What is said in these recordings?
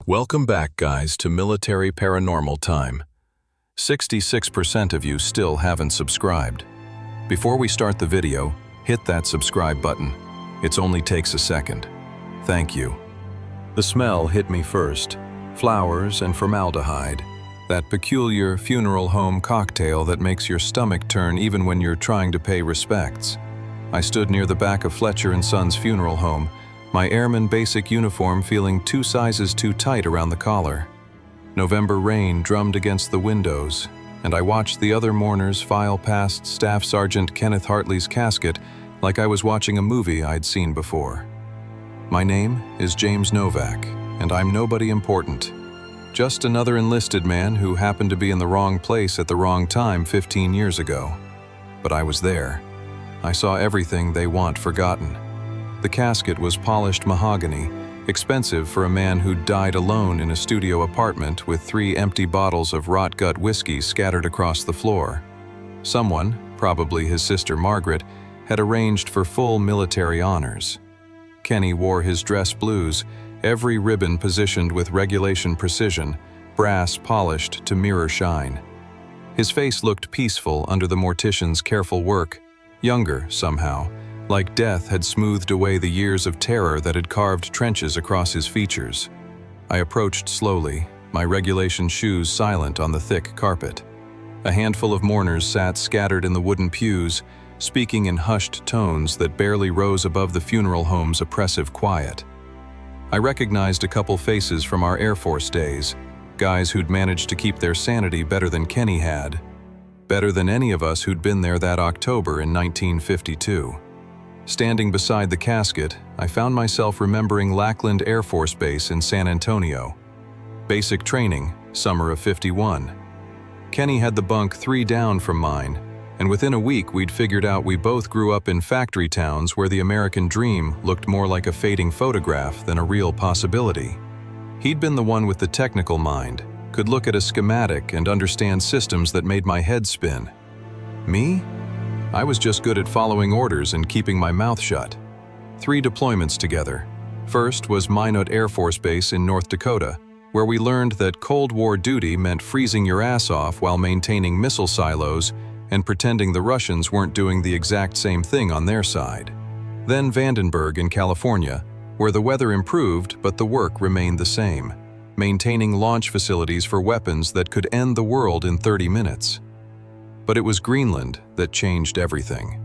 Welcome back, guys, to Military Paranormal Time. 66% of you still haven't subscribed. Before we start the video, hit that subscribe button. It only takes a second. Thank you. The smell hit me first. Flowers and formaldehyde. That peculiar funeral home cocktail that makes your stomach turn even when you're trying to pay respects. I stood near the back of Fletcher & Son's funeral home, my airman basic uniform feeling 2 sizes too tight around the collar. November rain drummed against the windows, and I watched the other mourners file past Staff Sergeant Kenneth Hartley's casket like I was watching a movie I'd seen before. My name is James Novak, and I'm nobody important. Just another enlisted man who happened to be in the wrong place at the wrong time 15 years ago. But I was there. I saw everything they want forgotten. The casket was polished mahogany, expensive for a man who died alone in a studio apartment with 3 empty bottles of rot-gut whiskey scattered across the floor. Someone, probably his sister Margaret, had arranged for full military honors. Kenny wore his dress blues, every ribbon positioned with regulation precision, brass polished to mirror shine. His face looked peaceful under the mortician's careful work, younger somehow, like death had smoothed away the years of terror that had carved trenches across his features. I approached slowly, my regulation shoes silent on the thick carpet. A handful of mourners sat scattered in the wooden pews, speaking in hushed tones that barely rose above the funeral home's oppressive quiet. I recognized a couple faces from our Air Force days, guys who'd managed to keep their sanity better than Kenny had, better than any of us who'd been there that October in 1952. Standing beside the casket, I found myself remembering Lackland Air Force Base in San Antonio. Basic training, summer of '51. Kenny had the bunk 3 down from mine, and within a week we'd figured out we both grew up in factory towns where the American dream looked more like a fading photograph than a real possibility. He'd been the one with the technical mind, could look at a schematic and understand systems that made my head spin. Me? I was just good at following orders and keeping my mouth shut. 3 deployments together. First was Minot Air Force Base in North Dakota, where we learned that Cold War duty meant freezing your ass off while maintaining missile silos and pretending the Russians weren't doing the exact same thing on their side. Then Vandenberg in California, where the weather improved but the work remained the same, maintaining launch facilities for weapons that could end the world in 30 minutes. But it was Greenland that changed everything.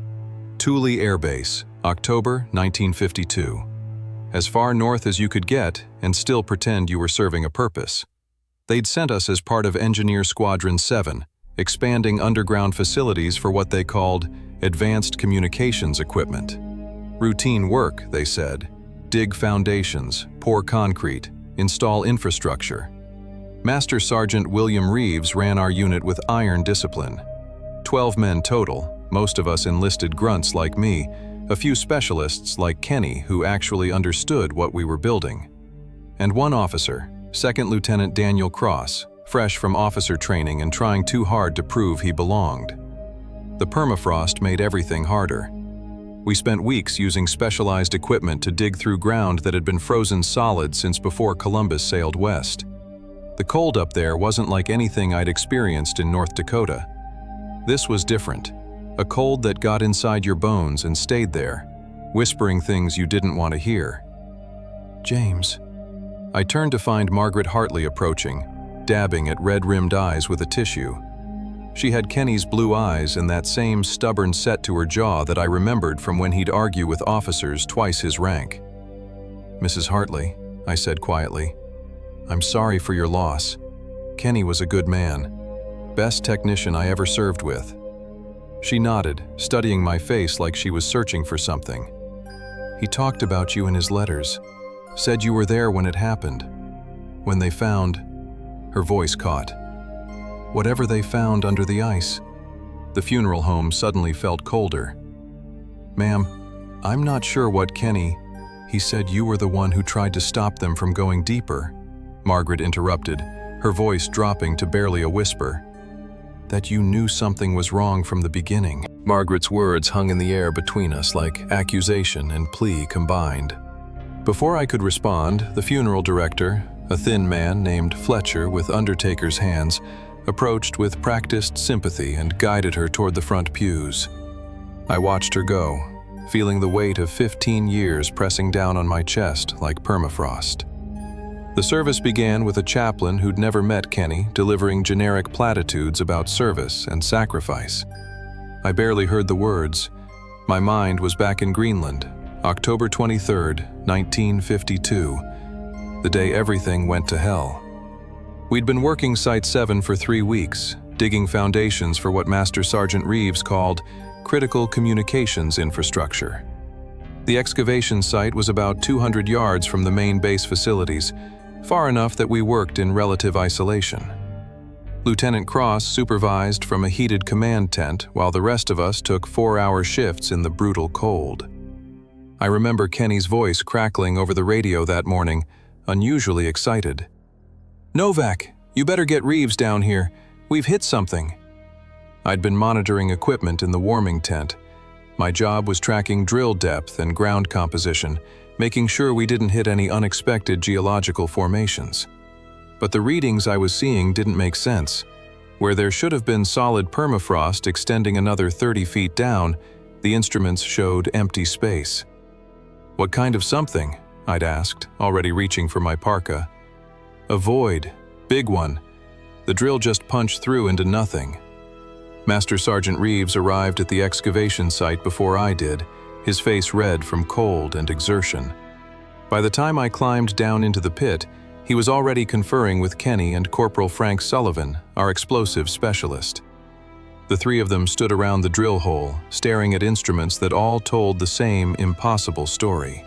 Thule Air Base, October 1952. As far north as you could get and still pretend you were serving a purpose. They'd sent us as part of Engineer Squadron 7, expanding underground facilities for what they called advanced communications equipment. Routine work, they said. Dig foundations, pour concrete, install infrastructure. Master Sergeant William Reeves ran our unit with iron discipline. 12 men total, most of us enlisted grunts like me, a few specialists like Kenny who actually understood what we were building. And 1 officer, 2nd Lieutenant Daniel Cross, fresh from officer training and trying too hard to prove he belonged. The permafrost made everything harder. We spent weeks using specialized equipment to dig through ground that had been frozen solid since before Columbus sailed west. The cold up there wasn't like anything I'd experienced in North Dakota. This was different, a cold that got inside your bones and stayed there, whispering things you didn't want to hear. James. I turned to find Margaret Hartley approaching, dabbing at red-rimmed eyes with a tissue. She had Kenny's blue eyes and that same stubborn set to her jaw that I remembered from when he'd argue with officers twice his rank. Mrs. Hartley, I said quietly, I'm sorry for your loss. Kenny was a good man. Best technician I ever served with. She nodded, studying my face like she was searching for something. He talked about you in his letters. Said you were there when it happened. When they found... Her voice caught. Whatever they found under the ice. The funeral home suddenly felt colder. Ma'am, I'm not sure what Kenny... He said you were the one who tried to stop them from going deeper. Margaret interrupted, her voice dropping to barely a whisper. That you knew something was wrong from the beginning. Margaret's words hung in the air between us like accusation and plea combined. Before I could respond, the funeral director, A thin man named Fletcher with undertaker's hands approached with practiced sympathy and guided her toward the front pews. I watched her go, feeling the weight of 15 years pressing down on my chest like permafrost. The service began with a chaplain who'd never met Kenny delivering generic platitudes about service and sacrifice. I barely heard the words. My mind was back in Greenland, October 23, 1952, the day everything went to hell. We'd been working Site 7 for 3 weeks, digging foundations for what Master Sergeant Reeves called critical communications infrastructure. The excavation site was about 200 yards from the main base facilities, far enough that we worked in relative isolation. Lieutenant Cross supervised from a heated command tent while the rest of us took 4-hour shifts in the brutal cold. I remember Kenny's voice crackling over the radio that morning, unusually excited. "Novak, you better get Reeves down here. We've hit something." I'd been monitoring equipment in the warming tent. My job was tracking drill depth and ground composition, making sure we didn't hit any unexpected geological formations. But the readings I was seeing didn't make sense. Where there should have been solid permafrost extending another 30 feet down, the instruments showed empty space. "What kind of something?" I'd asked, already reaching for my parka. "A void. Big one. The drill just punched through into nothing." Master Sergeant Reeves arrived at the excavation site before I did, his face red from cold and exertion. By the time I climbed down into the pit, he was already conferring with Kenny and Corporal Frank Sullivan, our explosives specialist. The three of them stood around the drill hole, staring at instruments that all told the same impossible story.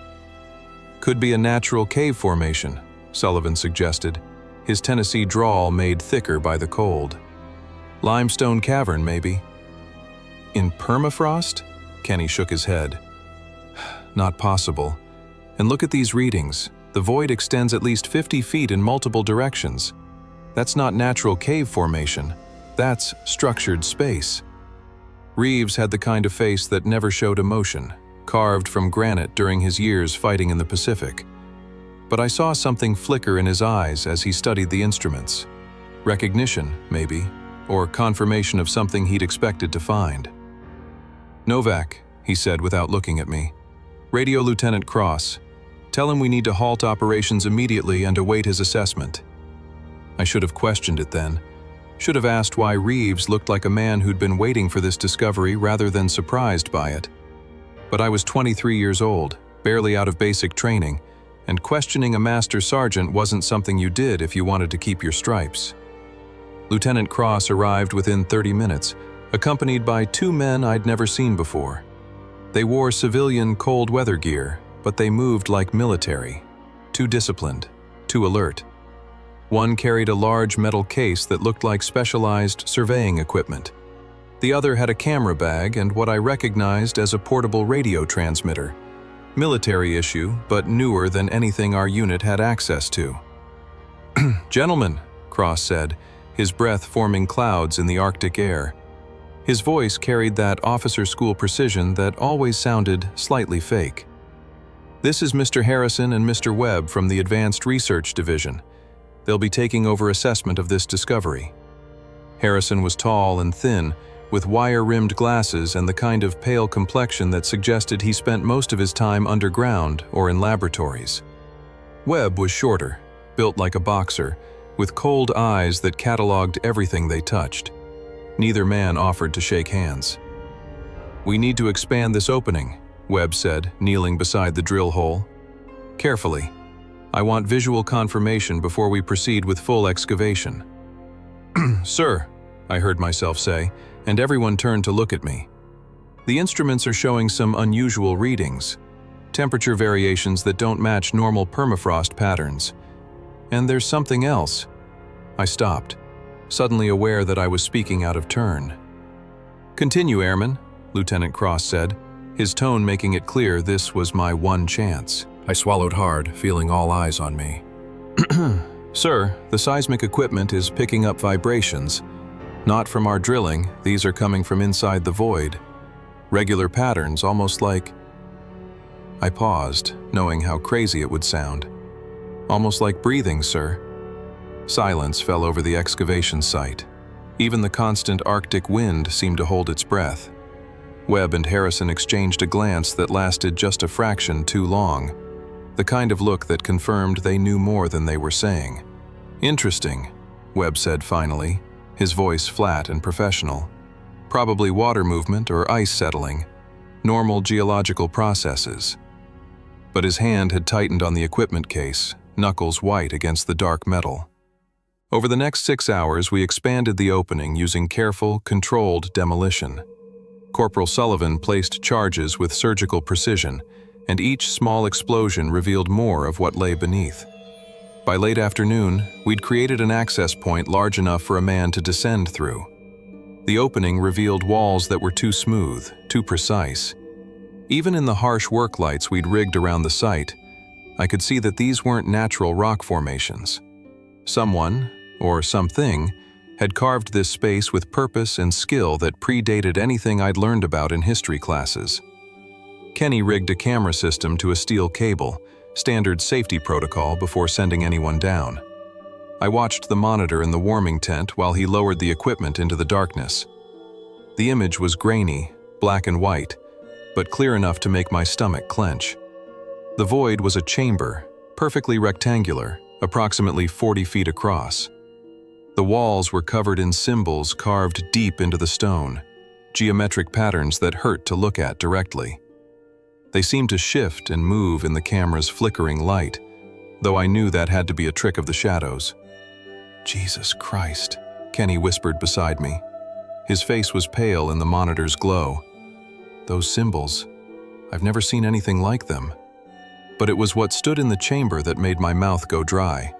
"Could be a natural cave formation," Sullivan suggested, his Tennessee drawl made thicker by the cold. "Limestone cavern, maybe." "In permafrost?" Kenny shook his head. "Not possible. And look at these readings. The void extends at least 50 feet in multiple directions. That's not natural cave formation. That's structured space." Reeves had the kind of face that never showed emotion, carved from granite during his years fighting in the Pacific. But I saw something flicker in his eyes as he studied the instruments. Recognition, maybe, or confirmation of something he'd expected to find. "Novak," he said without looking at me. "Radio Lieutenant Cross. Tell him we need to halt operations immediately and await his assessment." I should have questioned it then. Should have asked why Reeves looked like a man who'd been waiting for this discovery rather than surprised by it. But I was 23 years old, barely out of basic training, and questioning a master sergeant wasn't something you did if you wanted to keep your stripes. Lieutenant Cross arrived within 30 minutes, accompanied by 2 men I'd never seen before. They wore civilian cold weather gear, but they moved like military, too disciplined, too alert. One carried a large metal case that looked like specialized surveying equipment. The other had a camera bag and what I recognized as a portable radio transmitter. Military issue, but newer than anything our unit had access to. "Gentlemen," Cross said, his breath forming clouds in the Arctic air. His voice carried that officer school precision that always sounded slightly fake. "This is Mr. Harrison and Mr. Webb from the Advanced Research Division. They'll be taking over assessment of this discovery." Harrison was tall and thin, with wire-rimmed glasses and the kind of pale complexion that suggested he spent most of his time underground or in laboratories. Webb was shorter, built like a boxer, with cold eyes that cataloged everything they touched. Neither man offered to shake hands. "We need to expand this opening," Webb said, kneeling beside the drill hole. "Carefully. I want visual confirmation before we proceed with full excavation." "Sir," I heard myself say, and everyone turned to look at me. "The instruments are showing some unusual readings, temperature variations that don't match normal permafrost patterns. And there's something else." I stopped, suddenly aware that I was speaking out of turn. "Continue, Airman," Lieutenant Cross said, his tone making it clear this was my one chance. I swallowed hard, feeling all eyes on me. "Sir, the seismic equipment is picking up vibrations. Not from our drilling, these are coming from inside the void. Regular patterns, almost like..." I paused, knowing how crazy it would sound. Almost like breathing, sir. Silence fell over the excavation site. Even the constant Arctic wind seemed to hold its breath. Webb and Harrison exchanged a glance that lasted just a fraction too long, the kind of look that confirmed they knew more than they were saying. "Interesting," Webb said finally, his voice flat and professional. "Probably water movement or ice settling. Normal geological processes." But his hand had tightened on the equipment case, knuckles white against the dark metal. Over the next 6 hours, we expanded the opening using careful, controlled demolition. Corporal Sullivan placed charges with surgical precision, and each small explosion revealed more of what lay beneath. By late afternoon, we'd created an access point large enough for a man to descend through. The opening revealed walls that were too smooth, too precise. Even in the harsh work lights we'd rigged around the site, I could see that these weren't natural rock formations. Someone, or something, had carved this space with purpose and skill that predated anything I'd learned about in history classes. Kenny rigged a camera system to a steel cable, standard safety protocol before sending anyone down. I watched the monitor in the warming tent while he lowered the equipment into the darkness. The image was grainy, black and white, but clear enough to make my stomach clench. The void was a chamber, perfectly rectangular, approximately 40 feet across. The walls were covered in symbols carved deep into the stone, geometric patterns that hurt to look at directly. They seemed to shift and move in the camera's flickering light, though I knew that had to be a trick of the shadows. "Jesus Christ," Kenny whispered beside me. His face was pale in the monitor's glow. "Those symbols, I've never seen anything like them." But it was what stood in the chamber that made my mouth go dry.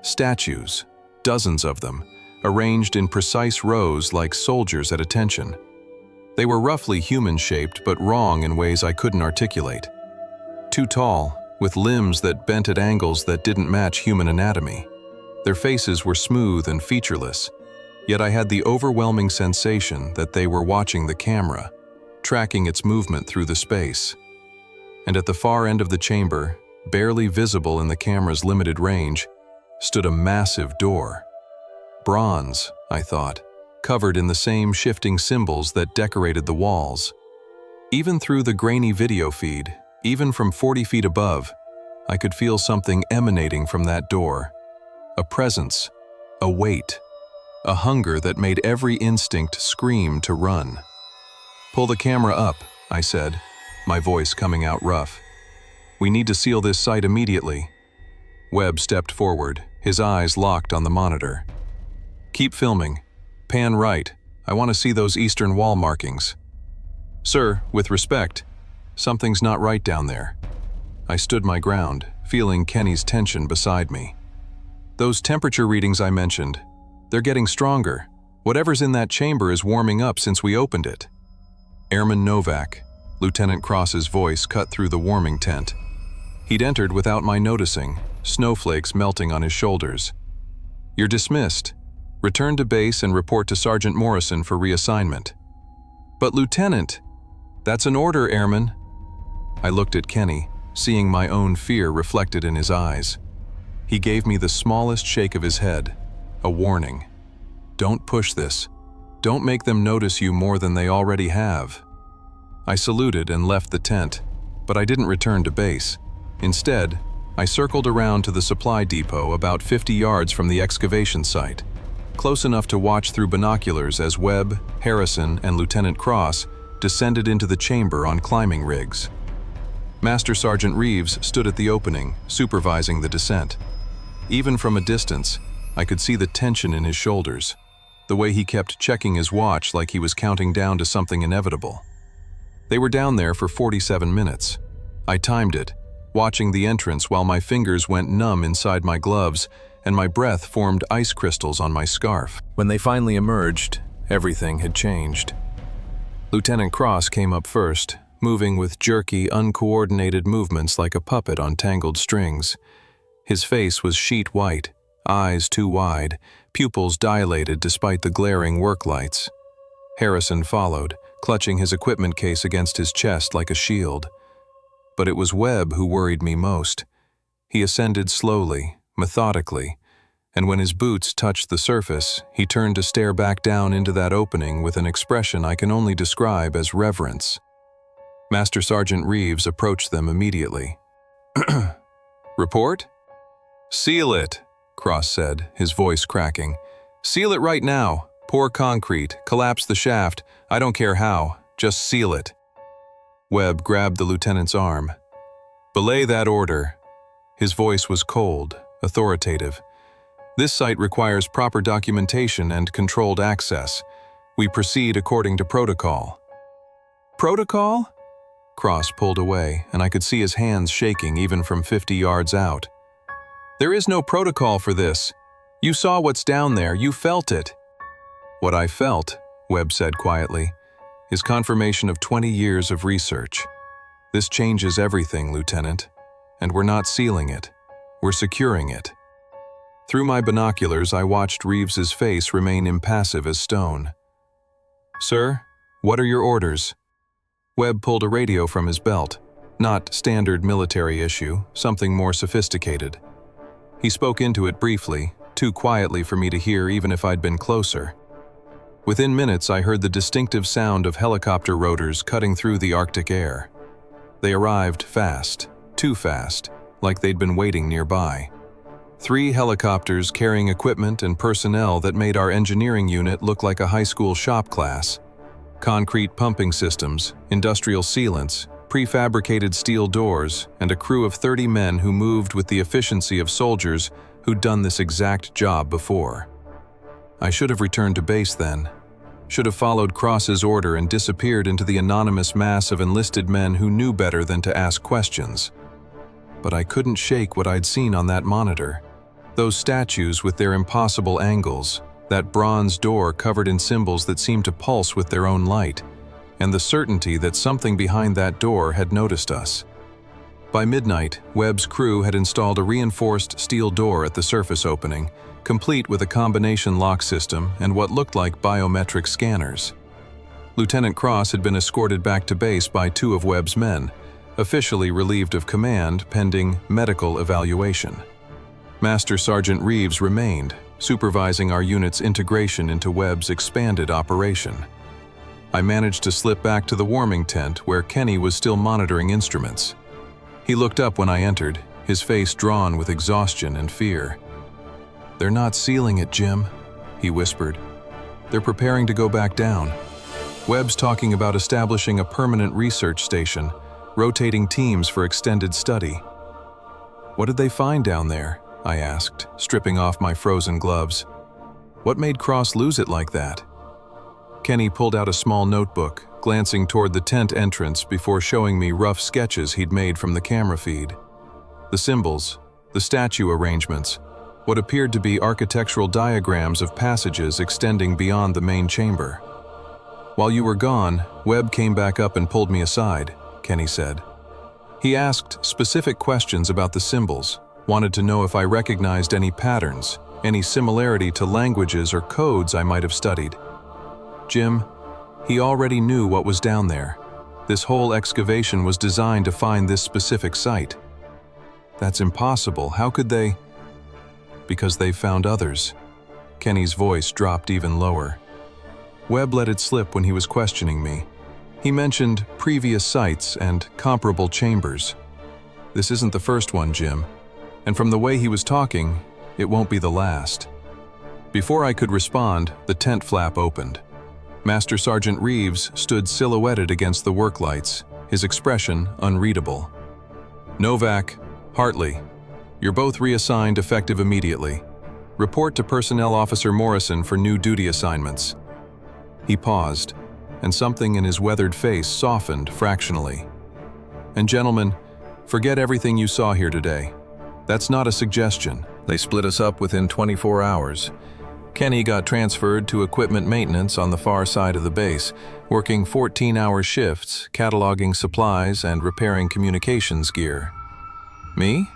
Statues, dozens of them, arranged in precise rows like soldiers at attention. They were roughly human-shaped but wrong in ways I couldn't articulate. Too tall, with limbs that bent at angles that didn't match human anatomy. Their faces were smooth and featureless, yet I had the overwhelming sensation that they were watching the camera, tracking its movement through the space. And at the far end of the chamber, barely visible in the camera's limited range, stood a massive door. Bronze, I thought, covered in the same shifting symbols that decorated the walls. Even through the grainy video feed, even from 40 feet above, I could feel something emanating from that door. A presence, a weight, a hunger that made every instinct scream to run. "Pull the camera up," I said, my voice coming out rough. "We need to seal this site immediately." Webb stepped forward, his eyes locked on the monitor. "Keep filming. Pan right. I want to see those eastern wall markings." "Sir, with respect, something's not right down there." I stood my ground, feeling Kenny's tension beside me. "Those temperature readings I mentioned, they're getting stronger. Whatever's in that chamber is warming up since we opened it." "Airman Novak," Lieutenant Cross's voice cut through the warming tent. He'd entered without my noticing, snowflakes melting on his shoulders. "You're dismissed. Return to base and report to Sergeant Morrison for reassignment." "But Lieutenant, that's an order, Airman." I looked at Kenny, seeing my own fear reflected in his eyes. He gave me the smallest shake of his head, a warning. "Don't push this. Don't make them notice you more than they already have." I saluted and left the tent, but I didn't return to base. Instead, I circled around to the supply depot about 50 yards from the excavation site, close enough to watch through binoculars as Webb, Harrison, and Lieutenant Cross descended into the chamber on climbing rigs. Master Sergeant Reeves stood at the opening, supervising the descent. Even from a distance, I could see the tension in his shoulders, the way he kept checking his watch like he was counting down to something inevitable. They were down there for 47 minutes. I timed it, watching the entrance while my fingers went numb inside my gloves and my breath formed ice crystals on my scarf. When they finally emerged, everything had changed. Lieutenant Cross came up first, moving with jerky, uncoordinated movements like a puppet on tangled strings. His face was sheet white, eyes too wide, pupils dilated despite the glaring work lights. Harrison followed, clutching his equipment case against his chest like a shield. But it was Webb who worried me most. He ascended slowly, methodically, and when his boots touched the surface, he turned to stare back down into that opening with an expression I can only describe as reverence. Master Sergeant Reeves approached them immediately. "Report?" "Seal it," Cross said, his voice cracking. "Seal it right now. Pour concrete, collapse the shaft, I don't care how, just seal it." Webb grabbed the lieutenant's arm. "Belay that order." His voice was cold, authoritative. "This site requires proper documentation and controlled access. We proceed according to protocol." "Protocol?" Cross pulled away, and I could see his hands shaking even from 50 yards out. "There is no protocol for this. You saw what's down there, you felt it." "What I felt," Webb said quietly, "is confirmation of 20 years of research. This changes everything, Lieutenant, and we're not sealing it. We're securing it." Through my binoculars, I watched Reeves's face remain impassive as stone. "Sir, what are your orders?" Webb pulled a radio from his belt. Not standard military issue, something more sophisticated. He spoke into it briefly, too quietly for me to hear even if I'd been closer. Within minutes, I heard the distinctive sound of helicopter rotors cutting through the Arctic air. They arrived fast, too fast, like they'd been waiting nearby. 3 helicopters carrying equipment and personnel that made our engineering unit look like a high school shop class. Concrete pumping systems, industrial sealants, prefabricated steel doors, and a crew of 30 men who moved with the efficiency of soldiers who'd done this exact job before. I should have returned to base then. Should have followed Cross's order and disappeared into the anonymous mass of enlisted men who knew better than to ask questions. But I couldn't shake what I'd seen on that monitor. Those statues with their impossible angles, that bronze door covered in symbols that seemed to pulse with their own light, and the certainty that something behind that door had noticed us. By midnight, Webb's crew had installed a reinforced steel door at the surface opening, complete with a combination lock system and what looked like biometric scanners. Lieutenant Cross had been escorted back to base by 2 of Webb's men, officially relieved of command pending medical evaluation. Master Sergeant Reeves remained, supervising our unit's integration into Webb's expanded operation. I managed to slip back to the warming tent where Kenny was still monitoring instruments. He looked up when I entered, his face drawn with exhaustion and fear. "They're not sealing it, Jim," he whispered. "They're preparing to go back down. Webb's talking about establishing a permanent research station, rotating teams for extended study." "What did they find down there?" I asked, stripping off my frozen gloves. "What made Cross lose it like that?" Kenny pulled out a small notebook, glancing toward the tent entrance before showing me rough sketches he'd made from the camera feed. The symbols, the statue arrangements, what appeared to be architectural diagrams of passages extending beyond the main chamber. "While you were gone, Webb came back up and pulled me aside," Kenny said. "He asked specific questions about the symbols, wanted to know if I recognized any patterns, any similarity to languages or codes I might have studied. Jim, he already knew what was down there. This whole excavation was designed to find this specific site." "That's impossible. How could they?" "Because they've found others." Kenny's voice dropped even lower. Webb let it slip when he was questioning me. He mentioned previous sites and comparable chambers. "This isn't the first one, Jim. And from the way he was talking, it won't be the last." Before I could respond, the tent flap opened. Master Sergeant Reeves stood silhouetted against the work lights, his expression unreadable. "Novak, Hartley, you're both reassigned effective immediately. Report to Personnel Officer Morrison for new duty assignments." He paused, and something in his weathered face softened fractionally. "And gentlemen, forget everything you saw here today. That's not a suggestion. They split us up within 24 hours. Kenny got transferred to equipment maintenance on the far side of the base, working 14-hour shifts, cataloging supplies and repairing communications gear. Me?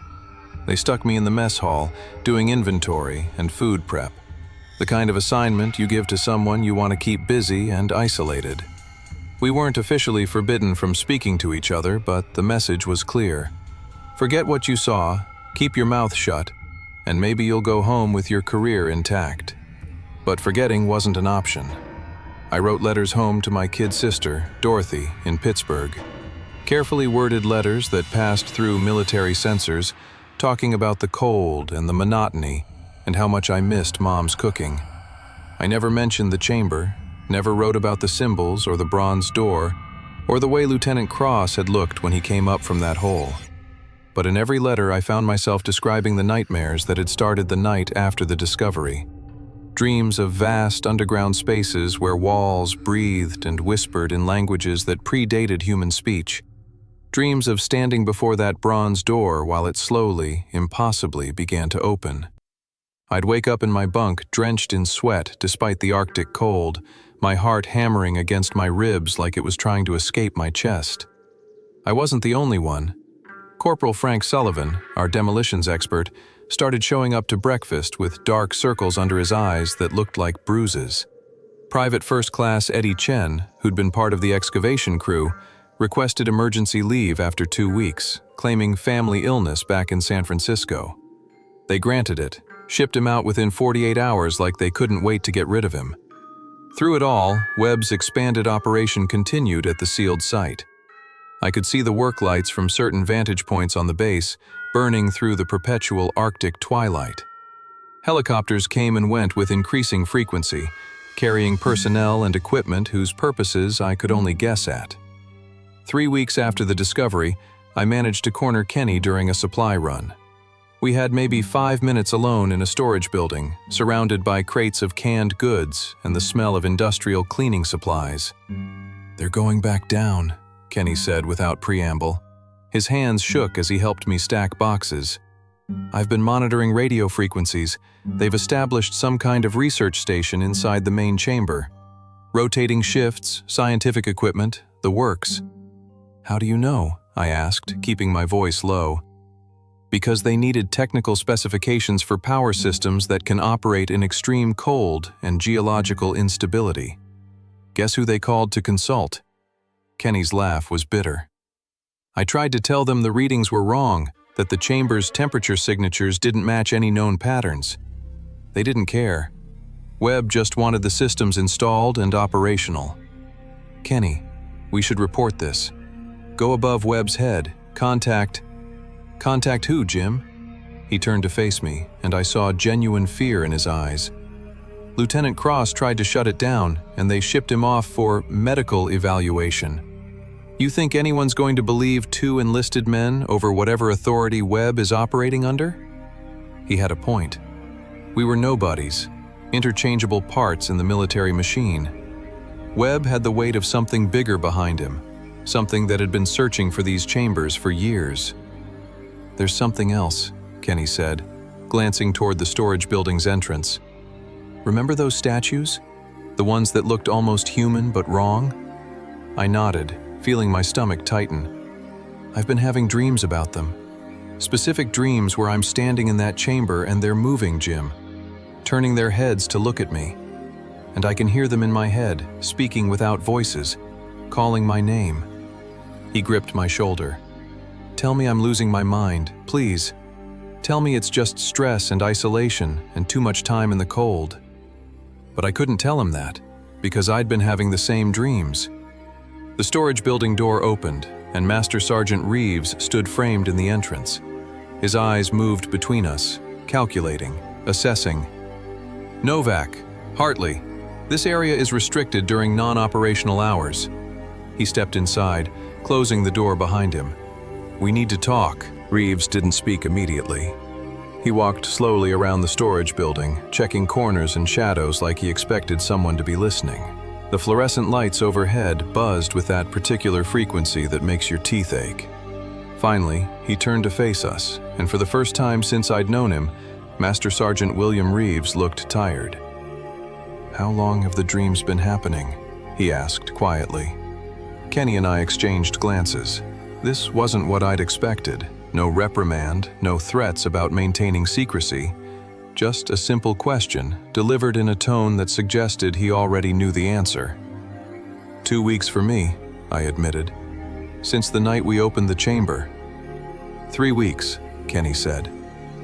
They stuck me in the mess hall, doing inventory and food prep. The kind of assignment you give to someone you want to keep busy and isolated. We weren't officially forbidden from speaking to each other, but the message was clear. Forget what you saw, Keep your mouth shut, and maybe you'll go home with your career intact. But forgetting wasn't an option. I wrote letters home to my kid sister, Dorothy, in Pittsburgh. Carefully worded letters that passed through military censors, talking about the cold and the monotony and how much I missed Mom's cooking. I never mentioned the chamber, never wrote about the symbols or the bronze door, or the way Lieutenant Cross had looked when he came up from that hole. But in every letter I found myself describing the nightmares that had started the night after the discovery. Dreams of vast underground spaces where walls breathed and whispered in languages that predated human speech. Dreams of standing before that bronze door while it slowly, impossibly began to open. I'd wake up in my bunk drenched in sweat despite the Arctic cold, my heart hammering against my ribs like it was trying to escape my chest. I wasn't the only one. Corporal Frank Sullivan, our demolitions expert, started showing up to breakfast with dark circles under his eyes that looked like bruises. Private First Class Eddie Chen, who'd been part of the excavation crew, requested emergency leave after 2 weeks, claiming family illness back in San Francisco. They granted it, shipped him out within 48 hours like they couldn't wait to get rid of him. Through it all, Webb's expanded operation continued at the sealed site. I could see the work lights from certain vantage points on the base, burning through the perpetual Arctic twilight. Helicopters came and went with increasing frequency, carrying personnel and equipment whose purposes I could only guess at. 3 weeks after the discovery, I managed to corner Kenny during a supply run. We had maybe 5 minutes alone in a storage building, surrounded by crates of canned goods and the smell of industrial cleaning supplies. "They're going back down," Kenny said without preamble. His hands shook as he helped me stack boxes. "I've been monitoring radio frequencies. They've established some kind of research station inside the main chamber. Rotating shifts, scientific equipment, the works." "How do you know?" I asked, keeping my voice low. "Because they needed technical specifications for power systems that can operate in extreme cold and geological instability. Guess who they called to consult?" Kenny's laugh was bitter. "I tried to tell them the readings were wrong, that the chamber's temperature signatures didn't match any known patterns. They didn't care. Webb just wanted the systems installed and operational. Kenny, we should report this. Go above Webb's head. Contact who, Jim?" He turned to face me, and I saw genuine fear in his eyes. "Lieutenant Cross tried to shut it down, and they shipped him off for medical evaluation. You think anyone's going to believe 2 enlisted men over whatever authority Webb is operating under?" He had a point. We were nobodies, interchangeable parts in the military machine. Webb had the weight of something bigger behind him, something that had been searching for these chambers for years. "There's something else," Kenny said, glancing toward the storage building's entrance. "Remember those statues? The ones that looked almost human but wrong?" I nodded, feeling my stomach tighten. "I've been having dreams about them. Specific dreams where I'm standing in that chamber and they're moving, Jim, turning their heads to look at me. And I can hear them in my head, speaking without voices, calling my name." He gripped my shoulder. "Tell me I'm losing my mind, please. Tell me it's just stress and isolation and too much time in the cold." But I couldn't tell him that, because I'd been having the same dreams. The storage building door opened, and Master Sergeant Reeves stood framed in the entrance. His eyes moved between us, calculating, assessing. "Novak, Hartley, this area is restricted during non-operational hours." He stepped inside, closing the door behind him. "We need to talk." Reeves didn't speak immediately. He walked slowly around the storage building, checking corners and shadows like he expected someone to be listening. The fluorescent lights overhead buzzed with that particular frequency that makes your teeth ache. Finally, he turned to face us, and for the first time since I'd known him, Master Sergeant William Reeves looked tired. "How long have the dreams been happening?" he asked quietly. Kenny and I exchanged glances. This wasn't what I'd expected. No reprimand, no threats about maintaining secrecy. Just a simple question, delivered in a tone that suggested he already knew the answer. 2 weeks for me, I admitted. Since the night we opened the chamber. 3 weeks, Kenny said.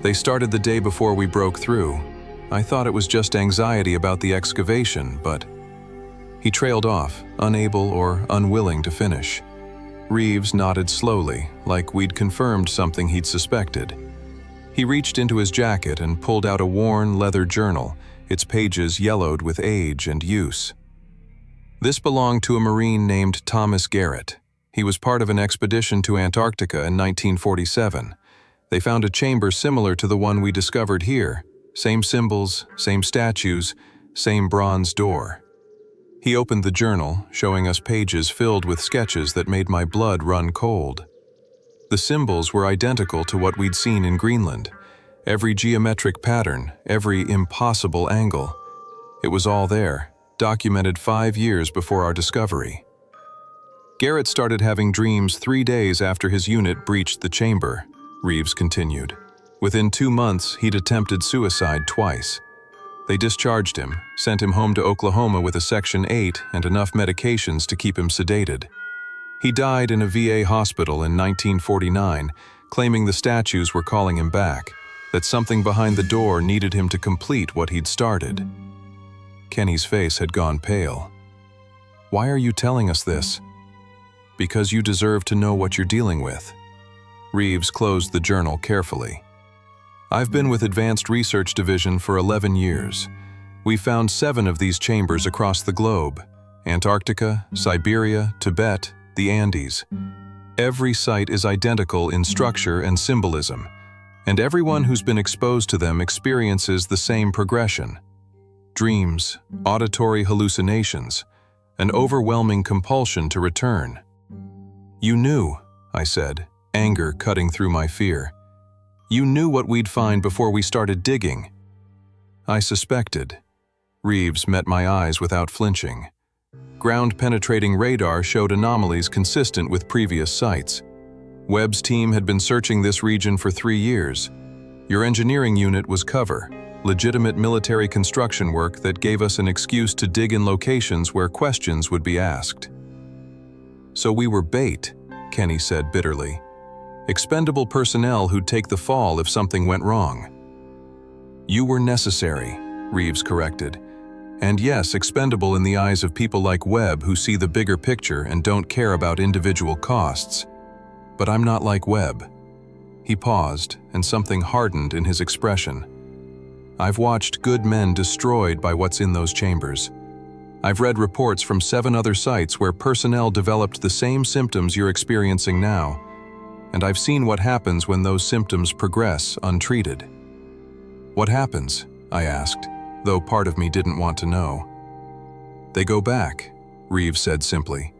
They started the day before we broke through. I thought it was just anxiety about the excavation, but... He trailed off, unable or unwilling to finish. Reeves nodded slowly, like we'd confirmed something he'd suspected. He reached into his jacket and pulled out a worn leather journal, its pages yellowed with age and use. This belonged to a Marine named Thomas Garrett. He was part of an expedition to Antarctica in 1947. They found a chamber similar to the one we discovered here. Same symbols, same statues, same bronze door. He opened the journal, showing us pages filled with sketches that made my blood run cold. The symbols were identical to what we'd seen in Greenland. Every geometric pattern, every impossible angle. It was all there, documented 5 years before our discovery. Garrett started having dreams 3 days after his unit breached the chamber, Reeves continued. Within 2 months, he'd attempted suicide twice. They discharged him, sent him home to Oklahoma with a Section 8 and enough medications to keep him sedated. He died in a VA hospital in 1949, claiming the statues were calling him back, that something behind the door needed him to complete what he'd started. Kenny's face had gone pale. "Why are you telling us this?" "Because you deserve to know what you're dealing with." Reeves closed the journal carefully. "I've been with Advanced Research Division for 11 years. We found 7 of these chambers across the globe: Antarctica, Siberia, Tibet, the Andes. Every site is identical in structure and symbolism, and everyone who's been exposed to them experiences the same progression. Dreams, auditory hallucinations, an overwhelming compulsion to return." "You knew," I said, anger cutting through my fear. "You knew what we'd find before we started digging." "I suspected." Reeves met my eyes without flinching. Ground-penetrating radar showed anomalies consistent with previous sites. Webb's team had been searching this region for 3 years. Your engineering unit was cover, legitimate military construction work that gave us an excuse to dig in locations where questions would be asked. "So we were bait," Kenny said bitterly. "Expendable personnel who'd take the fall if something went wrong." "You were necessary," Reeves corrected. "And yes, expendable in the eyes of people like Webb who see the bigger picture and don't care about individual costs. But I'm not like Webb." He paused, and something hardened in his expression. "I've watched good men destroyed by what's in those chambers. I've read reports from 7 other sites where personnel developed the same symptoms you're experiencing now, and I've seen what happens when those symptoms progress untreated." "What happens?" I asked, though part of me didn't want to know. "They go back," Reeves said simply.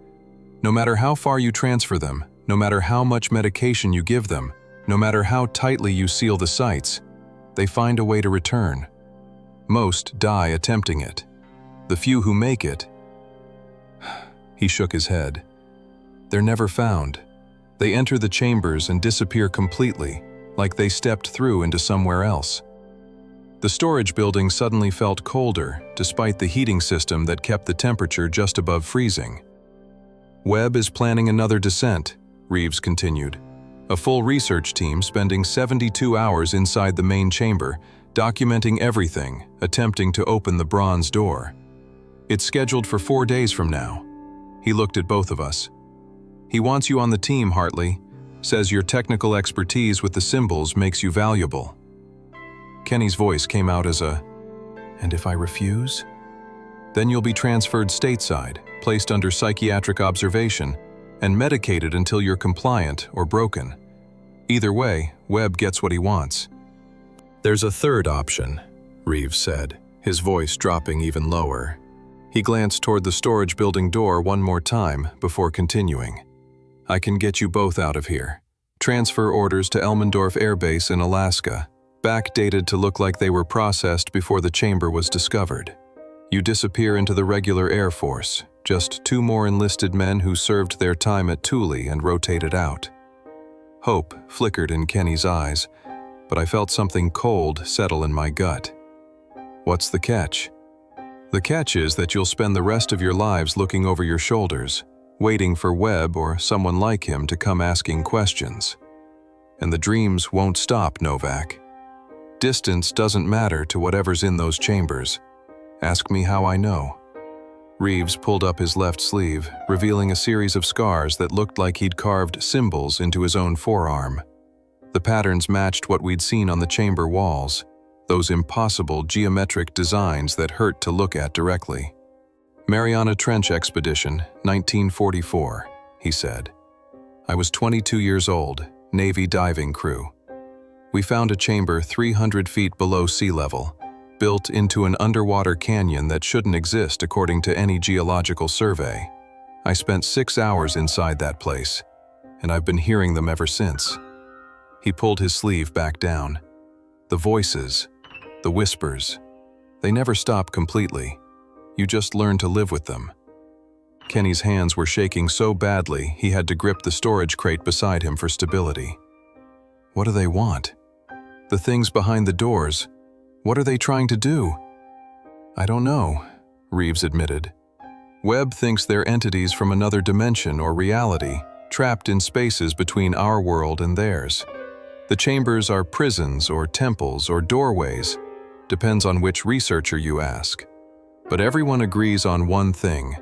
"No matter how far you transfer them, no matter how much medication you give them, no matter how tightly you seal the sites, they find a way to return. Most die attempting it. The few who make it..." He shook his head. "They're never found. They enter the chambers and disappear completely, like they stepped through into somewhere else." The storage building suddenly felt colder, despite the heating system that kept the temperature just above freezing. "Webb is planning another descent," Reeves continued. "A full research team spending 72 hours inside the main chamber, documenting everything, attempting to open the bronze door. It's scheduled for 4 days from now." He looked at both of us. "He wants you on the team, Hartley. Says your technical expertise with the symbols makes you valuable." Kenny's voice came out as a, "And if I refuse?" "Then you'll be transferred stateside, placed under psychiatric observation, and medicated until you're compliant or broken. Either way, Webb gets what he wants." "There's a third option," Reeves said, his voice dropping even lower. He glanced toward the storage building door one more time before continuing. "I can get you both out of here. Transfer orders to Elmendorf Air Base in Alaska, backdated to look like they were processed before the chamber was discovered. You disappear into the regular Air Force, just 2 more enlisted men who served their time at Thule and rotated out." Hope flickered in Kenny's eyes, but I felt something cold settle in my gut. "What's the catch?" "The catch is that you'll spend the rest of your lives looking over your shoulders, waiting for Webb or someone like him to come asking questions. And the dreams won't stop, Novak. Distance doesn't matter to whatever's in those chambers. Ask me how I know. Reeves pulled up his left sleeve, revealing a series of scars that looked like he'd carved symbols into his own forearm. The patterns matched what we'd seen on the chamber walls, those impossible geometric designs that hurt to look at directly. Mariana Trench Expedition, 1944, he said. I was 22 years old, Navy diving crew. We found a chamber 300 feet below sea level, built into an underwater canyon that shouldn't exist according to any geological survey. I spent 6 hours inside that place, and I've been hearing them ever since. He pulled his sleeve back down. The voices, the whispers, they never stop completely. You just learn to live with them. Kenny's hands were shaking so badly he had to grip the storage crate beside him for stability. What do they want? The things behind the doors, what are they trying to do? I don't know, Reeves admitted. Webb thinks they're entities from another dimension or reality, trapped in spaces between our world and theirs. The chambers are prisons or temples or doorways, depends on which researcher you ask. But everyone agrees on one thing.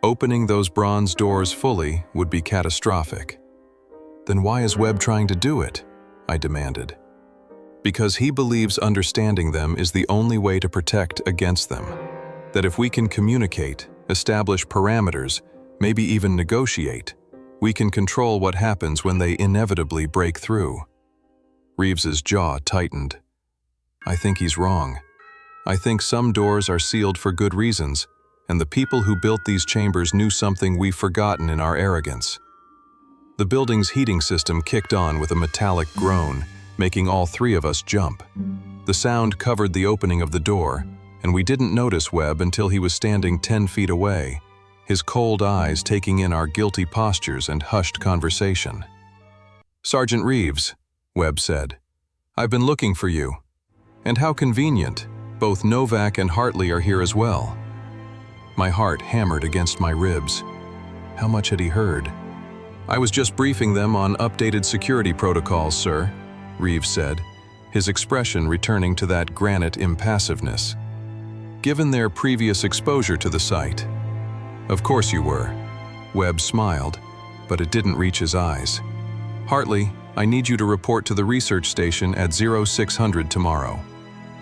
Opening those bronze doors fully would be catastrophic. Then why is Webb trying to do it? I demanded. Because he believes understanding them is the only way to protect against them. That if we can communicate, establish parameters, maybe even negotiate, we can control what happens when they inevitably break through. Reeves's jaw tightened. I think he's wrong. I think some doors are sealed for good reasons, and the people who built these chambers knew something we've forgotten in our arrogance. The building's heating system kicked on with a metallic groan, making all three of us jump. The sound covered the opening of the door, and we didn't notice Webb until he was standing 10 feet away, his cold eyes taking in our guilty postures and hushed conversation. Sergeant Reeves, Webb said, I've been looking for you. And how convenient, both Novak and Hartley are here as well. My heart hammered against my ribs. How much had he heard? I was just briefing them on updated security protocols, sir, Reeves said, his expression returning to that granite impassiveness. Given their previous exposure to the site. Of course you were. Webb smiled, but it didn't reach his eyes. Hartley, I need you to report to the research station at 0600 tomorrow.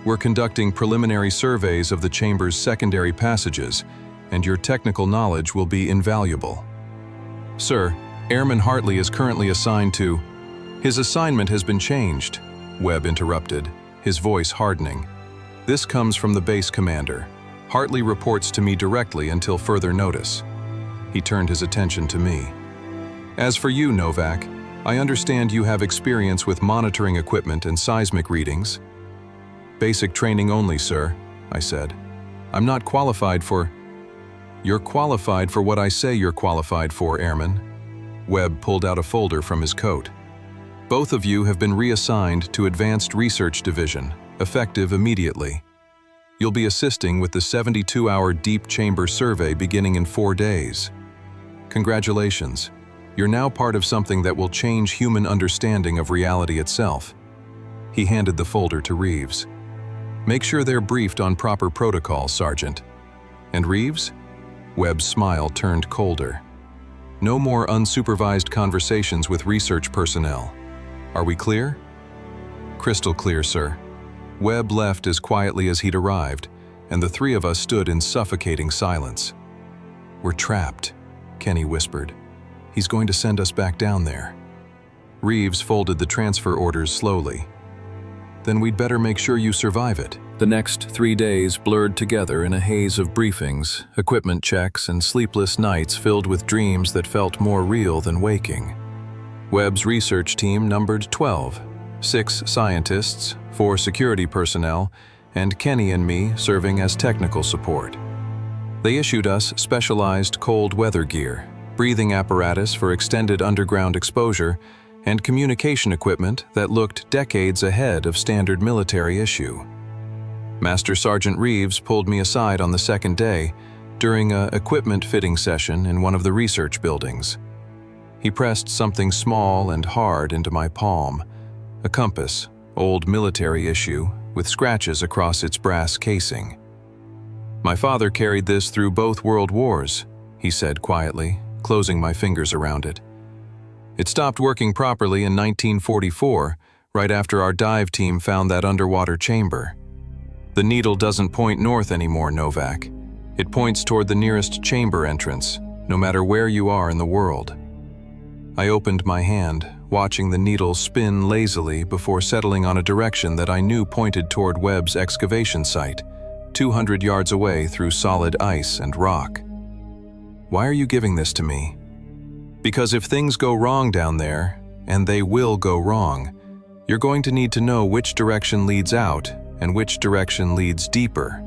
We're conducting preliminary surveys of the chamber's secondary passages, and your technical knowledge will be invaluable. Sir, Airman Hartley is currently assigned to... His assignment has been changed, Webb interrupted, his voice hardening. This comes from the base commander. Hartley reports to me directly until further notice. He turned his attention to me. As for you, Novak, I understand you have experience with monitoring equipment and seismic readings. Basic training only, sir, I said. I'm not qualified for... You're qualified for what I say you're qualified for, Airman. Webb pulled out a folder from his coat. Both of you have been reassigned to Advanced Research Division, effective immediately. You'll be assisting with the 72-hour deep chamber survey beginning in 4 days. Congratulations. You're now part of something that will change human understanding of reality itself. He handed the folder to Reeves. Make sure they're briefed on proper protocol, Sergeant. And Reeves? Webb's smile turned colder. No more unsupervised conversations with research personnel. Are we clear? Crystal clear, sir. Webb left as quietly as he'd arrived, and the three of us stood in suffocating silence. We're trapped, Kenny whispered. He's going to send us back down there. Reeves folded the transfer orders slowly. Then we'd better make sure you survive it. The next 3 days blurred together in a haze of briefings, equipment checks, and sleepless nights filled with dreams that felt more real than waking. Webb's research team numbered 12, 6 scientists, 4 security personnel, and Kenny and me serving as technical support. They issued us specialized cold weather gear, breathing apparatus for extended underground exposure, and communication equipment that looked decades ahead of standard military issue. Master Sergeant Reeves pulled me aside on the second day during an equipment fitting session in one of the research buildings. He pressed something small and hard into my palm, a compass, old military issue, with scratches across its brass casing. "My father carried this through both world wars," he said quietly, closing my fingers around it. "It stopped working properly in 1944, right after our dive team found that underwater chamber. The needle doesn't point north anymore, Novak. It points toward the nearest chamber entrance, no matter where you are in the world." I opened my hand, watching the needle spin lazily before settling on a direction that I knew pointed toward Webb's excavation site, 200 yards away through solid ice and rock. "Why are you giving this to me?" "Because if things go wrong down there, and they will go wrong, you're going to need to know which direction leads out and which direction leads deeper."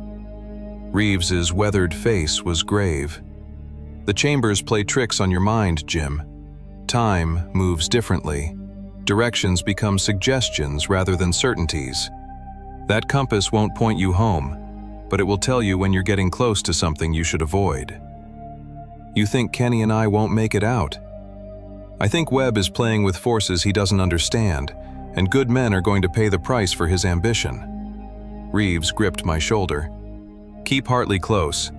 Reeves's weathered face was grave. "The chambers play tricks on your mind, Jim. Time moves differently. Directions become suggestions rather than certainties. That compass won't point you home, but it will tell you when you're getting close to something you should avoid." "You think Kenny and I won't make it out?" "I think Webb is playing with forces he doesn't understand, and good men are going to pay the price for his ambition." Reeves gripped my shoulder. "Keep Hartley close.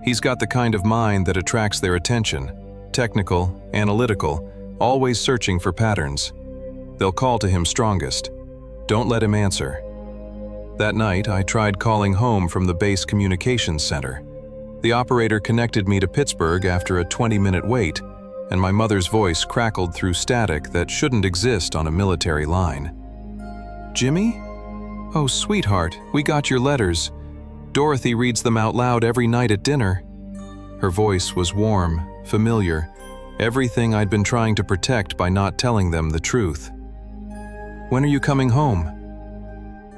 He's got the kind of mind that attracts their attention, technical, analytical, always searching for patterns. They'll call to him strongest. Don't let him answer." That night, I tried calling home from the base communications center. The operator connected me to Pittsburgh after a 20-minute wait, and my mother's voice crackled through static that shouldn't exist on a military line. "Jimmy? Oh, sweetheart, we got your letters. Dorothy reads them out loud every night at dinner." Her voice was warm, familiar, everything I'd been trying to protect by not telling them the truth. "When are you coming home?"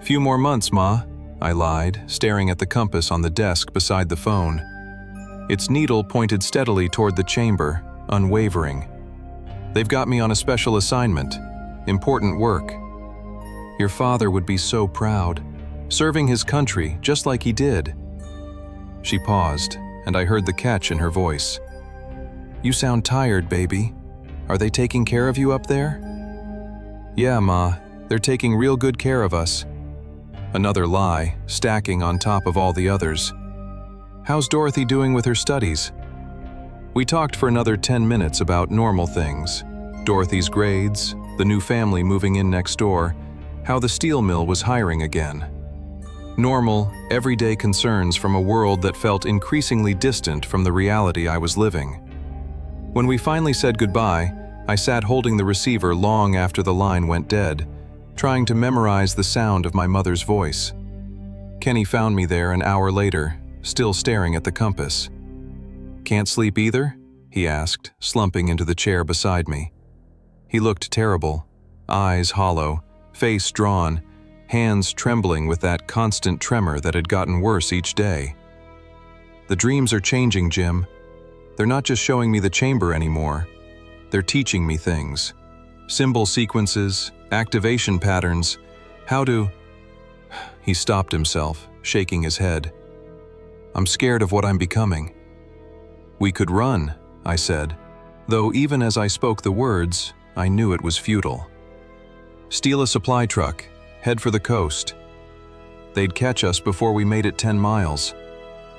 "Few more months, Ma," I lied, staring at the compass on the desk beside the phone. Its needle pointed steadily toward the chamber, unwavering. "They've got me on a special assignment. Important work. Your father would be so proud, serving his country just like he did." She paused, and I heard the catch in her voice. "You sound tired, baby. Are they taking care of you up there?" "Yeah, Ma, they're taking real good care of us." Another lie, stacking on top of all the others. "How's Dorothy doing with her studies?" We talked for another 10 minutes about normal things. Dorothy's grades, the new family moving in next door, how the steel mill was hiring again. Normal, everyday concerns from a world that felt increasingly distant from the reality I was living. When we finally said goodbye, I sat holding the receiver long after the line went dead, trying to memorize the sound of my mother's voice. Kenny found me there an hour later, still staring at the compass. "Can't sleep either?" he asked, slumping into the chair beside me. He looked terrible, eyes hollow, face drawn, hands trembling with that constant tremor that had gotten worse each day. "The dreams are changing, Jim. They're not just showing me the chamber anymore. They're teaching me things. Symbol sequences, activation patterns, how to..." He stopped himself, shaking his head. "I'm scared of what I'm becoming." "We could run," I said, though even as I spoke the words, I knew it was futile. "Steal a supply truck, head for the coast. They'd catch us before we made it 10 miles.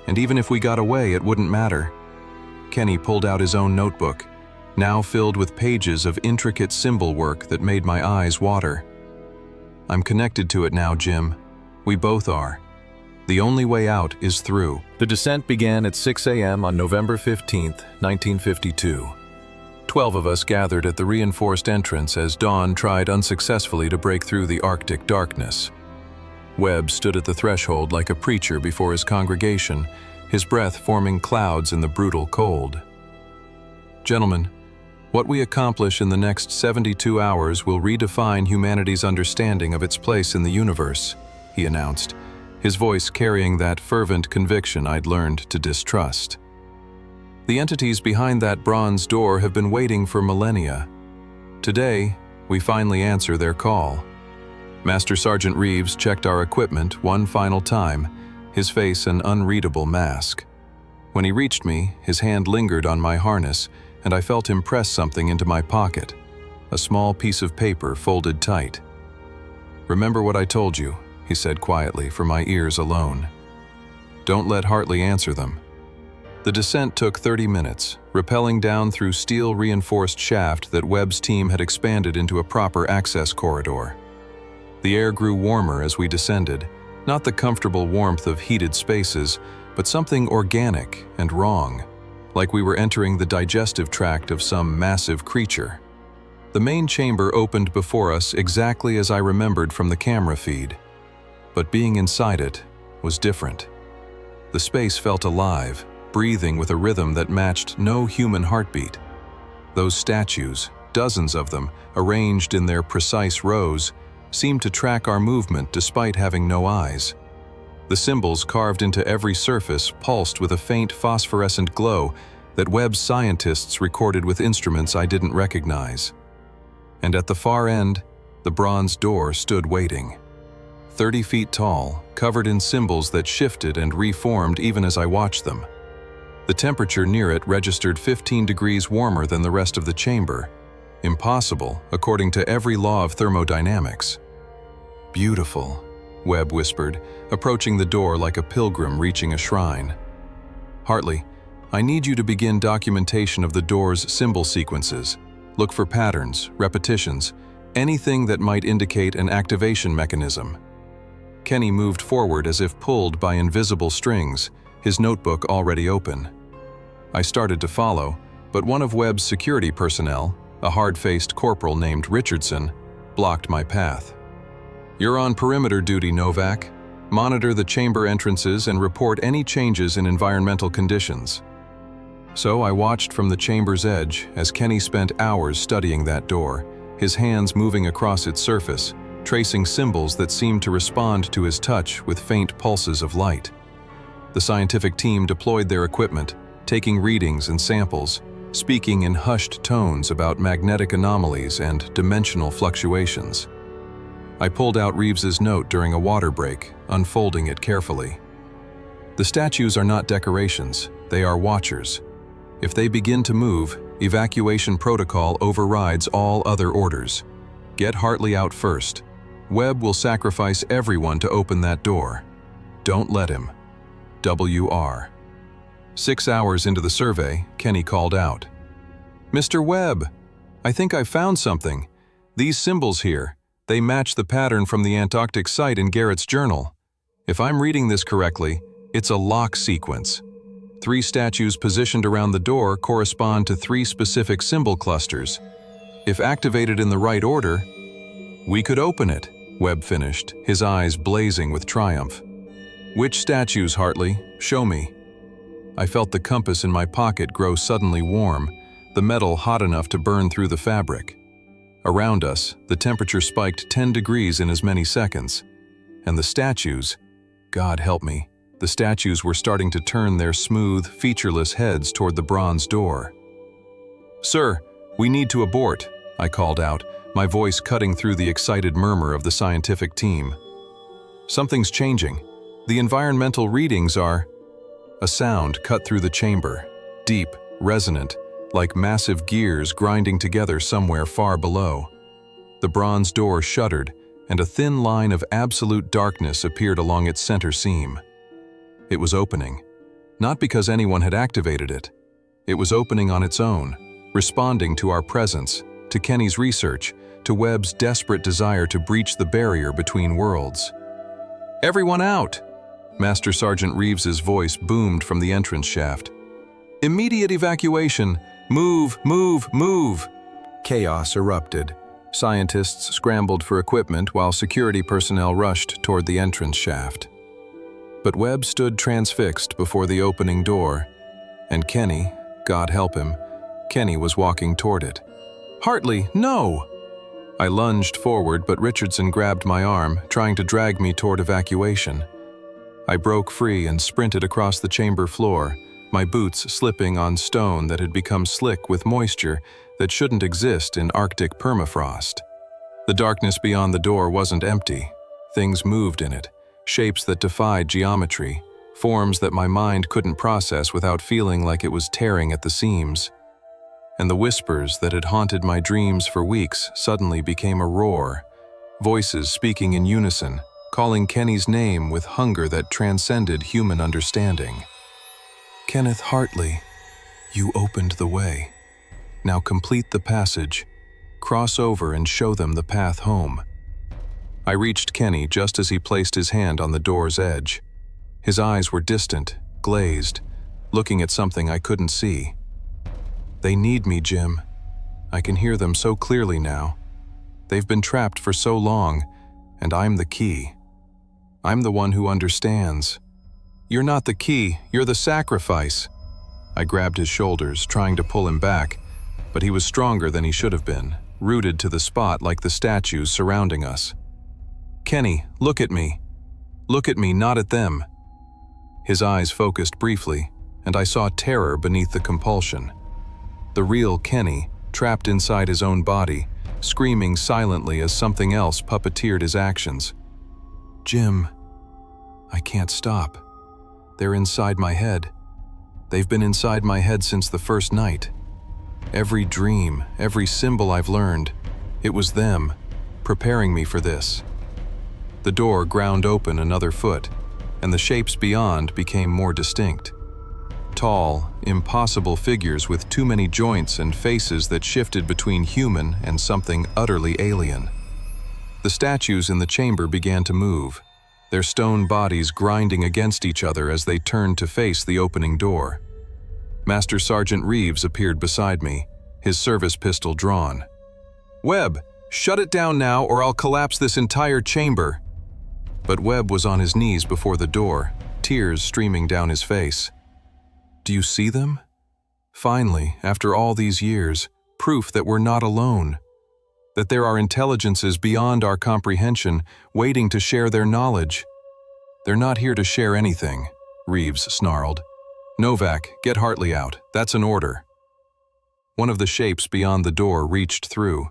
And even if we got away, it wouldn't matter." Kenny pulled out his own notebook, now filled with pages of intricate symbol work that made my eyes water. "I'm connected to it now, Jim. We both are. The only way out is through." The descent began at 6 a.m. on November 15th, 1952. 12 of us gathered at the reinforced entrance as dawn tried unsuccessfully to break through the Arctic darkness. Webb stood at the threshold like a preacher before his congregation, his breath forming clouds in the brutal cold. "Gentlemen, what we accomplish in the next 72 hours will redefine humanity's understanding of its place in the universe," he announced, his voice carrying that fervent conviction I'd learned to distrust. "The entities behind that bronze door have been waiting for millennia. Today, we finally answer their call." Master Sergeant Reeves checked our equipment one final time, his face an unreadable mask. When he reached me, his hand lingered on my harness, and I felt him press something into my pocket, a small piece of paper folded tight. "Remember what I told you. he said quietly for my ears alone. Don't let Hartley answer them. The descent took 30 minutes, rappelling down through steel-reinforced shaft that Webb's team had expanded into a proper access corridor. The air grew warmer as we descended, not the comfortable warmth of heated spaces, but something organic and wrong, like we were entering the digestive tract of some massive creature. The main chamber opened before us exactly as I remembered from the camera feed, but being inside it was different. The space felt alive, breathing with a rhythm that matched no human heartbeat. Those statues, dozens of them, arranged in their precise rows, seemed to track our movement despite having no eyes. The symbols carved into every surface pulsed with a faint phosphorescent glow that Webb's scientists recorded with instruments I didn't recognize. And at the far end, the bronze door stood waiting. 30 feet tall, covered in symbols that shifted and reformed even as I watched them. The temperature near it registered 15 degrees warmer than the rest of the chamber. Impossible, according to every law of thermodynamics. Beautiful, Webb whispered, approaching the door like a pilgrim reaching a shrine. Hartley, I need you to begin documentation of the door's symbol sequences. Look for patterns, repetitions, anything that might indicate an activation mechanism. Kenny moved forward as if pulled by invisible strings, his notebook already open. I started to follow, but one of Webb's security personnel, a hard-faced corporal named Richardson, blocked my path. You're on perimeter duty, Novak. Monitor the chamber entrances and report any changes in environmental conditions. So I watched from the chamber's edge as Kenny spent hours studying that door, his hands moving across its surface, tracing symbols that seemed to respond to his touch with faint pulses of light. The scientific team deployed their equipment, taking readings and samples, speaking in hushed tones about magnetic anomalies and dimensional fluctuations. I pulled out Reeves's note during a water break, unfolding it carefully. The statues are not decorations, they are watchers. If they begin to move, evacuation protocol overrides all other orders. Get Hartley out first. Webb will sacrifice everyone to open that door. Don't let him. W.R. 6 hours into the survey, Kenny called out. Mr. Webb, I think I found something. These symbols here, they match the pattern from the Antarctic site in Garrett's journal. If I'm reading this correctly, it's a lock sequence. 3 statues positioned around the door correspond to 3 specific symbol clusters. If activated in the right order, we could open it, Webb finished, his eyes blazing with triumph. Which statues, Hartley? Show me. I felt the compass in my pocket grow suddenly warm, the metal hot enough to burn through the fabric. Around us, the temperature spiked 10 degrees in as many seconds. And the statues, God help me, the statues were starting to turn their smooth, featureless heads toward the bronze door. Sir, we need to abort, I called out, my voice cutting through the excited murmur of the scientific team. Something's changing. The environmental readings are... A sound cut through the chamber, deep, resonant, like massive gears grinding together somewhere far below. The bronze door shuddered, and a thin line of absolute darkness appeared along its center seam. It was opening, not because anyone had activated it. It was opening on its own, responding to our presence, to Kenny's research, to Webb's desperate desire to breach the barrier between worlds. Everyone out! Master Sergeant Reeves's voice boomed from the entrance shaft. Immediate evacuation! Move, move, move! Chaos erupted. Scientists scrambled for equipment while security personnel rushed toward the entrance shaft. But Webb stood transfixed before the opening door, and Kenny, God help him, Kenny was walking toward it. Hartley, no! I lunged forward, but Richardson grabbed my arm, trying to drag me toward evacuation. I broke free and sprinted across the chamber floor, my boots slipping on stone that had become slick with moisture that shouldn't exist in Arctic permafrost. The darkness beyond the door wasn't empty. Things moved in it, shapes that defied geometry, forms that my mind couldn't process without feeling like it was tearing at the seams. And the whispers that had haunted my dreams for weeks suddenly became a roar, voices speaking in unison, calling Kenny's name with hunger that transcended human understanding. "Kenneth Hartley, you opened the way. Now complete the passage, cross over and show them the path home." I reached Kenny just as he placed his hand on the door's edge. His eyes were distant, glazed, looking at something I couldn't see. "They need me, Jim. I can hear them so clearly now. They've been trapped for so long, and I'm the key. I'm the one who understands." "You're not the key, you're the sacrifice." I grabbed his shoulders, trying to pull him back, but he was stronger than he should have been, rooted to the spot like the statues surrounding us. "Kenny, look at me. Look at me, not at them." His eyes focused briefly, and I saw terror beneath the compulsion. The real Kenny, trapped inside his own body, screaming silently as something else puppeteered his actions. "Jim, I can't stop. They're inside my head. They've been inside my head since the first night. Every dream, every symbol I've learned, it was them, preparing me for this." The door ground open another foot, and the shapes beyond became more distinct. Tall, impossible figures with too many joints and faces that shifted between human and something utterly alien. The statues in the chamber began to move, their stone bodies grinding against each other as they turned to face the opening door. Master Sergeant Reeves appeared beside me, his service pistol drawn. "Webb, shut it down now or I'll collapse this entire chamber." But Webb was on his knees before the door, tears streaming down his face. "Do you see them? Finally, after all these years, proof that we're not alone. That there are intelligences beyond our comprehension waiting to share their knowledge." "They're not here to share anything," Reeves snarled. "Novak, get Hartley out. That's an order." One of the shapes beyond the door reached through.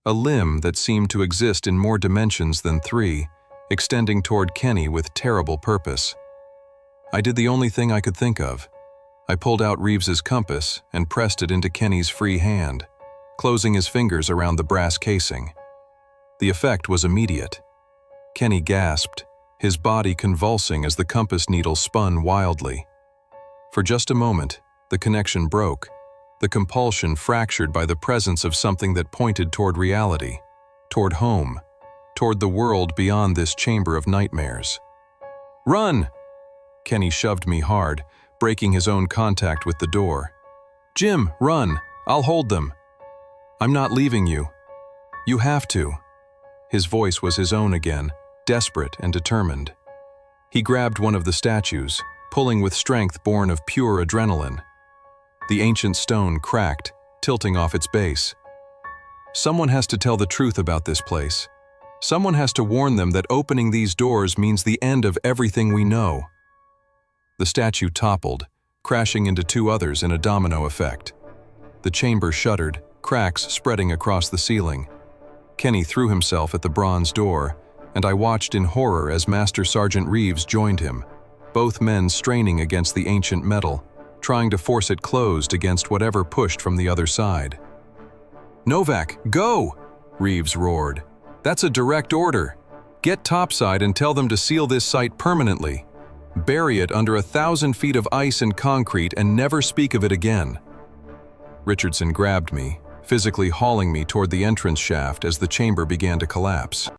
A limb that seemed to exist in more dimensions than three, extending toward Kenny with terrible purpose. I did the only thing I could think of. I pulled out Reeves's compass and pressed it into Kenny's free hand, closing his fingers around the brass casing. The effect was immediate. Kenny gasped, his body convulsing as the compass needle spun wildly. For just a moment, the connection broke, the compulsion fractured by the presence of something that pointed toward reality, toward home, toward the world beyond this chamber of nightmares. "Run!" Kenny shoved me hard, breaking his own contact with the door. "Jim, run! I'll hold them." "I'm not leaving you. You have to." His voice was his own again, desperate and determined. He grabbed one of the statues, pulling with strength born of pure adrenaline. The ancient stone cracked, tilting off its base. Someone has to tell the truth about this place. Someone has to warn them that opening these doors means the end of everything we know. The statue toppled, crashing into two others in a domino effect. The chamber shuddered, cracks spreading across the ceiling. Kenny threw himself at the bronze door, and I watched in horror as Master Sergeant Reeves joined him, both men straining against the ancient metal, trying to force it closed against whatever pushed from the other side. "Novak, go!" Reeves roared. "That's a direct order. Get topside and tell them to seal this site permanently. Bury it under 1,000 feet of ice and concrete and never speak of it again." Richardson grabbed me, physically hauling me toward the entrance shaft as the chamber began to collapse.